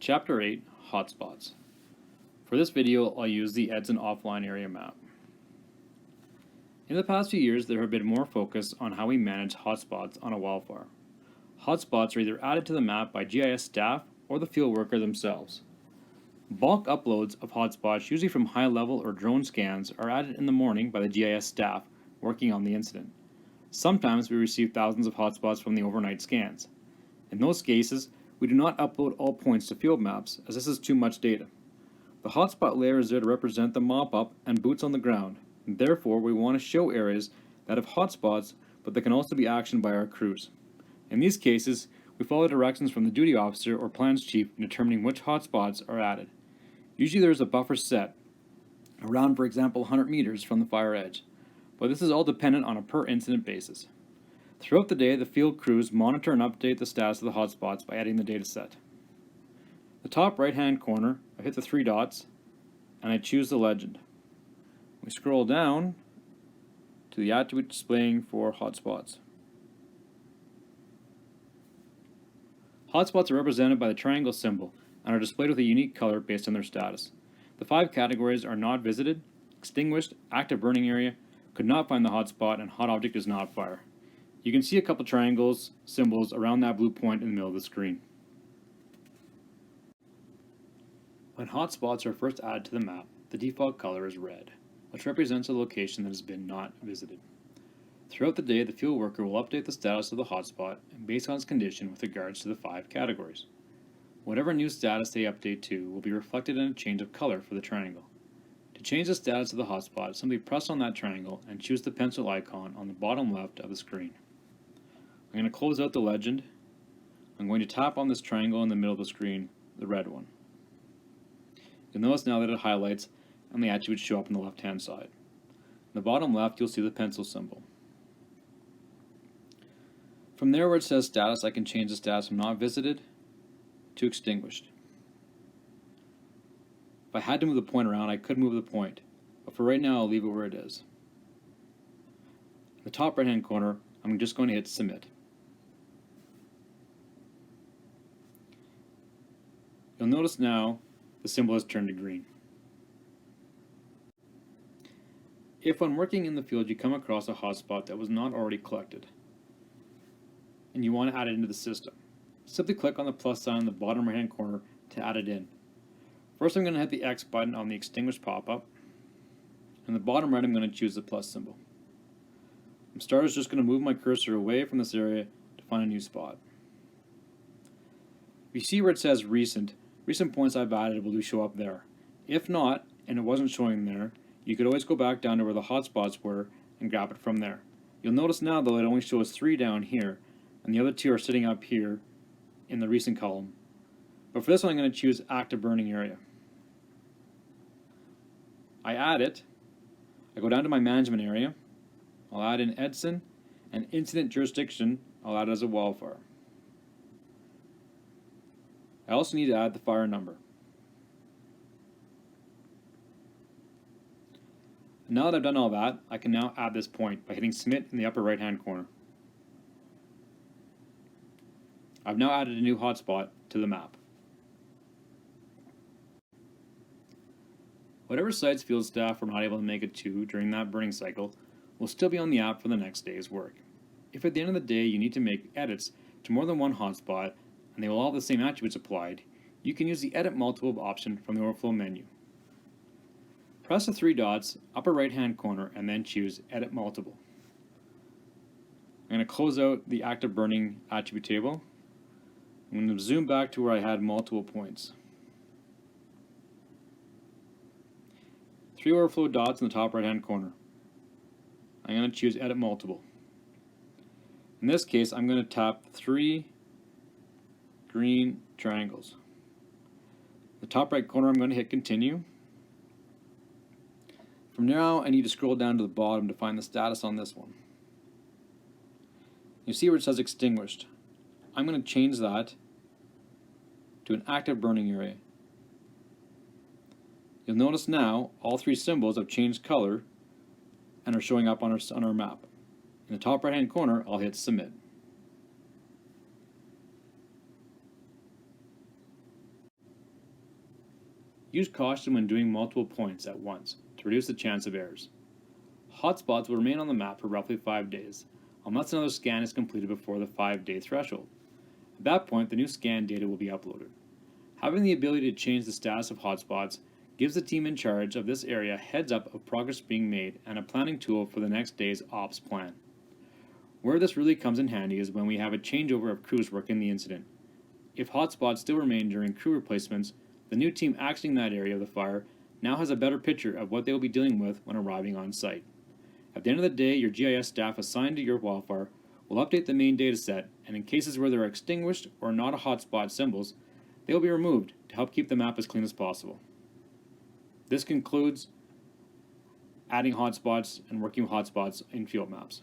Chapter 8, Hotspots. For this video, I'll use the Edson offline area map. In the past few years, there have been more focus on how we manage hotspots on a wildfire. Hotspots are either added to the map by GIS staff or the field worker themselves. Bulk uploads of hotspots, usually from high-level or drone scans, are added in the morning by the GIS staff working on the incident. Sometimes we receive thousands of hotspots from the overnight scans. In those cases, we do not upload all points to field maps, as this is too much data. The hotspot layer is there to represent the mop-up and boots on the ground, and therefore we want to show areas that have hotspots, but that can also be actioned by our crews. In these cases, we follow directions from the duty officer or plans chief in determining which hotspots are added. Usually there is a buffer set, around for example 100 meters from the fire edge, but this is all dependent on a per incident basis. Throughout the day, the field crews monitor and update the status of the hotspots by adding the data set. The top right-hand corner, I hit the three dots, and I choose the legend. We scroll down to the attribute displaying for hotspots. Hotspots are represented by the triangle symbol and are displayed with a unique color based on their status. The 5 categories are not visited, extinguished, active burning area, could not find the hotspot, and hot object is not fire. You can see a couple triangles, symbols around that blue point in the middle of the screen. When hotspots are first added to the map, the default color is red, which represents a location that has been not visited. Throughout the day, the field worker will update the status of the hotspot and based on its condition with regards to the 5 categories. Whatever new status they update to will be reflected in a change of color for the triangle. To change the status of the hotspot, simply press on that triangle and choose the pencil icon on the bottom left of the screen. I'm going to close out the legend. I'm going to tap on this triangle in the middle of the screen, the red one. You'll notice now that it highlights and the attributes show up on the left-hand side. In the bottom left, you'll see the pencil symbol. From there where it says status, I can change the status from not visited to extinguished. If I had to move the point around, I could move the point, but for right now, I'll leave it where it is. In the top right-hand corner, I'm just going to hit submit. You'll notice now the symbol has turned to green. If when working in the field you come across a hotspot that was not already collected and you want to add it into the system, simply click on the plus sign in the bottom right hand corner to add it in. First I'm going to hit the X button on the extinguish pop-up, and the bottom right I'm going to choose the plus symbol. I'm just going to move my cursor away from this area to find a new spot. If you see where it says recent points I've added will show up there. If not, and it wasn't showing there, you could always go back down to where the hotspots were and grab it from there. You'll notice now though it only shows 3 down here, and the other 2 are sitting up here in the recent column. But for this one I'm going to choose active burning area. I add it, I go down to my management area, I'll add in Edson, and incident jurisdiction I'll add as a wildfire. I also need to add the fire number. And now that I've done all that, I can now add this point by hitting submit in the upper right hand corner. I've now added a new hotspot to the map. Whatever sites field staff were not able to make it to during that burning cycle will still be on the app for the next day's work. If at the end of the day you need to make edits to more than one hotspot and they will all have the same attributes applied, you can use the Edit Multiple option from the Overflow menu. Press the 3 dots, upper right hand corner, and then choose Edit Multiple. I'm going to close out the active burning attribute table. I'm going to zoom back to where I had multiple points. 3 overflow dots in the top right hand corner. I'm going to choose Edit Multiple. In this case, I'm going to tap 3 green triangles. The top right corner, I'm going to hit Continue. From now, I need to scroll down to the bottom to find the status on this one. You see where it says Extinguished. I'm going to change that to an active burning area. You'll notice now all 3 symbols have changed color and are showing up on our map. In the top right hand corner, I'll hit Submit. Use caution when doing multiple points at once to reduce the chance of errors. Hotspots will remain on the map for roughly 5 days, unless another scan is completed before the 5-day threshold. At that point, the new scan data will be uploaded. Having the ability to change the status of hotspots gives the team in charge of this area a heads up of progress being made and a planning tool for the next day's ops plan. Where this really comes in handy is when we have a changeover of crews working the incident. If hotspots still remain during crew replacements, the new team actioning that area of the fire now has a better picture of what they will be dealing with when arriving on site. At the end of the day, your GIS staff assigned to your wildfire will update the main dataset, and in cases where there are extinguished or not a hotspot symbols, they will be removed to help keep the map as clean as possible. This concludes adding hotspots and working with hotspots in field maps.